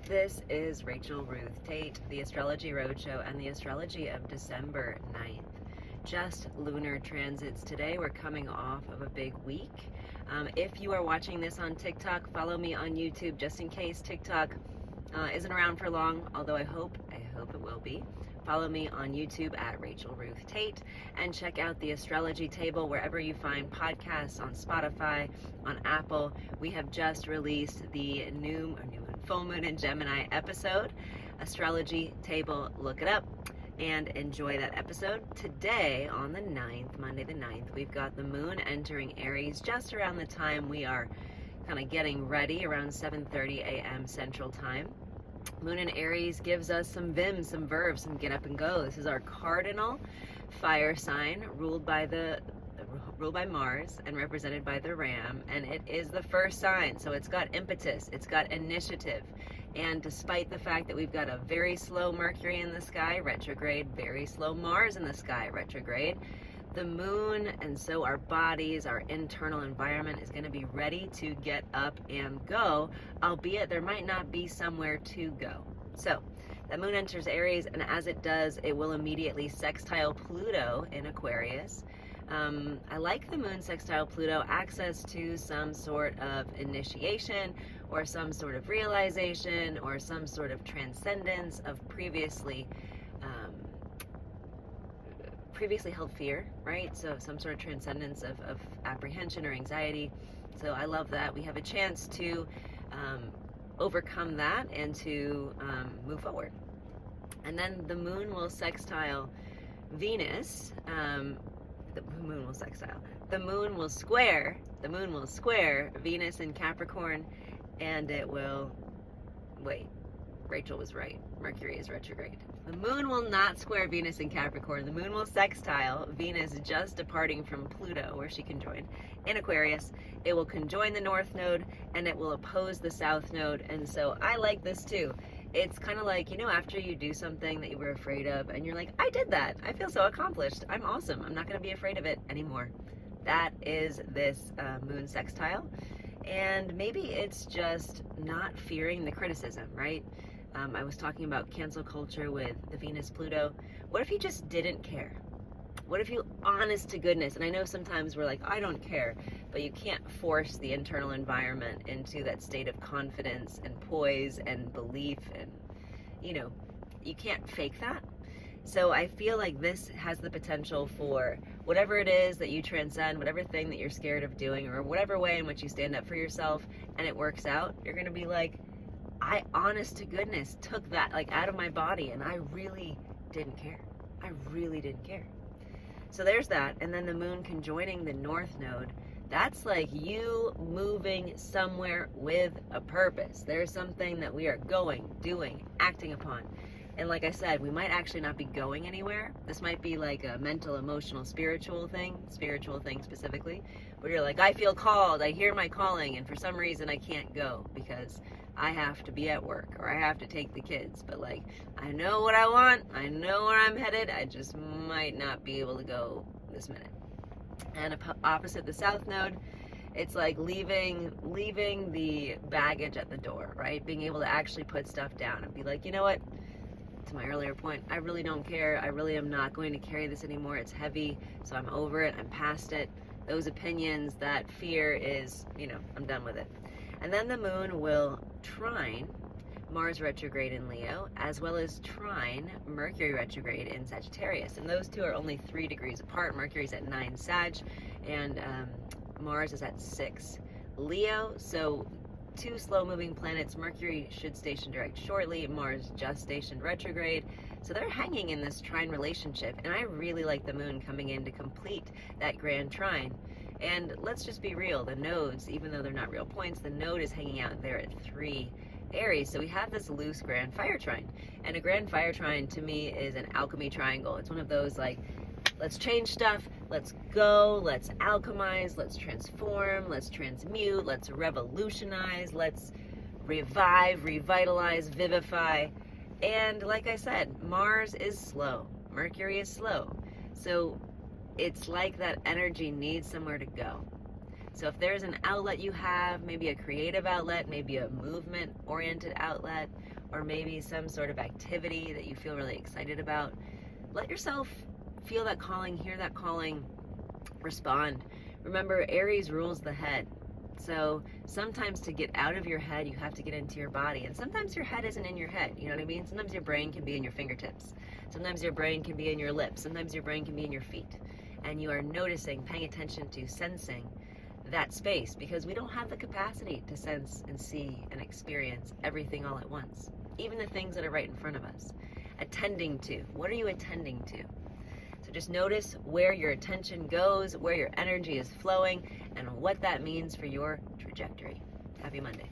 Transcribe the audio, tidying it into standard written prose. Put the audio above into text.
This is Rachel Ruth Tate, the Astrology Roadshow and the Astrology of December 9th. Just lunar transits today. We're coming off of a big week. If you are watching this on TikTok, follow me on YouTube just in case TikTok isn't around for long, although I hope it will be. Follow me on YouTube at Rachel Ruth Tate and check out the Astrology Table wherever you find podcasts, on Spotify, on Apple. We have just released the new full moon in Gemini episode. Astrology Table, look it up and enjoy that episode. Today on the 9th, Monday the 9th, we've got the moon entering Aries just around the time we are kind of getting ready, around 7:30 a.m. Central Time. Moon in Aries gives us some vim, some verve, some get up and go. This is our cardinal fire sign ruled by Mars and represented by the Ram, and it is the first sign, so it's got impetus, it's got initiative. And despite the fact that we've got a very slow Mercury in the sky, retrograde, very slow Mars in the sky, retrograde, the moon, and so our bodies, our internal environment is going to be ready to get up and go, albeit there might not be somewhere to go. So the moon enters Aries, and as it does, it will immediately sextile Pluto in Aquarius. I like the moon sextile Pluto, access to some sort of initiation or some sort of realization or some sort of transcendence of previously held fear, right? So some sort of transcendence of apprehension or anxiety. So I love that. We have a chance to overcome that and to move forward. And then the moon will sextile Venus. The moon will square Venus in Capricorn, and it will, Rachel was right. Mercury is retrograde. The moon will not square Venus in Capricorn. The moon will sextile Venus just departing from Pluto, where she conjoined, in Aquarius. It will conjoin the North Node, and it will oppose the South Node. And so I like this too. It's kind of like, after you do something that you were afraid of, and you're like, I did that. I feel so accomplished. I'm awesome. I'm not going to be afraid of it anymore. That is this moon sextile. And maybe it's just not fearing the criticism, right? I was talking about cancel culture with the Venus-Pluto. What if you just didn't care? What if you, honest to goodness, and I know sometimes we're like, I don't care, but you can't force the internal environment into that state of confidence and poise and belief, and, you can't fake that. So I feel like this has the potential for whatever it is that you transcend, whatever thing that you're scared of doing, or whatever way in which you stand up for yourself and it works out, you're going to be like, I, honest to goodness, took that out of my body, and I really didn't care. I really didn't care. So there's that. And then the moon conjoining the North Node, that's like you moving somewhere with a purpose. There's something that we are going, doing, acting upon. And like I said, we might actually not be going anywhere. This might be like a mental, emotional, spiritual thing specifically, where you're like, I feel called, I hear my calling, and for some reason I can't go because I have to be at work or I have to take the kids. But I know what I want, I know where I'm headed, I just might not be able to go this minute. And opposite the South Node, it's like leaving the baggage at the door, right? Being able to actually put stuff down and be like, you know what? To my earlier point, I really don't care. I really am not going to carry this anymore. It's heavy, so I'm over it. I'm past it. Those opinions, that fear is, I'm done with it. And then the moon will trine Mars retrograde in Leo, as well as trine Mercury retrograde in Sagittarius. And those two are only 3 degrees apart. Mercury's at 9 Sag, and Mars is at 6 Leo. So 2 slow-moving planets. Mercury should station direct shortly. Mars just stationed retrograde. So they're hanging in this trine relationship. And I really like the moon coming in to complete that grand trine. And let's just be real. The nodes, even though they're not real points, the node is hanging out there at 3 Aries. So we have this loose grand fire trine. And a grand fire trine, to me, is an alchemy triangle. It's one of those, let's change stuff, let's go, let's alchemize, let's transform, let's transmute, let's revolutionize, let's revive, revitalize, vivify. And like I said, Mars is slow, Mercury is slow. So it's like that energy needs somewhere to go. So if there's an outlet you have, maybe a creative outlet, maybe a movement-oriented outlet, or maybe some sort of activity that you feel really excited about, let yourself feel that calling, hear that calling, respond. Remember, Aries rules the head. So sometimes to get out of your head, you have to get into your body. And sometimes your head isn't in your head, you know what I mean? Sometimes your brain can be in your fingertips. Sometimes your brain can be in your lips. Sometimes your brain can be in your feet. And you are noticing, paying attention to, sensing that space, because we don't have the capacity to sense and see and experience everything all at once. Even the things that are right in front of us. Attending to. What are you attending to? So just notice where your attention goes, where your energy is flowing, and what that means for your trajectory. Happy Monday.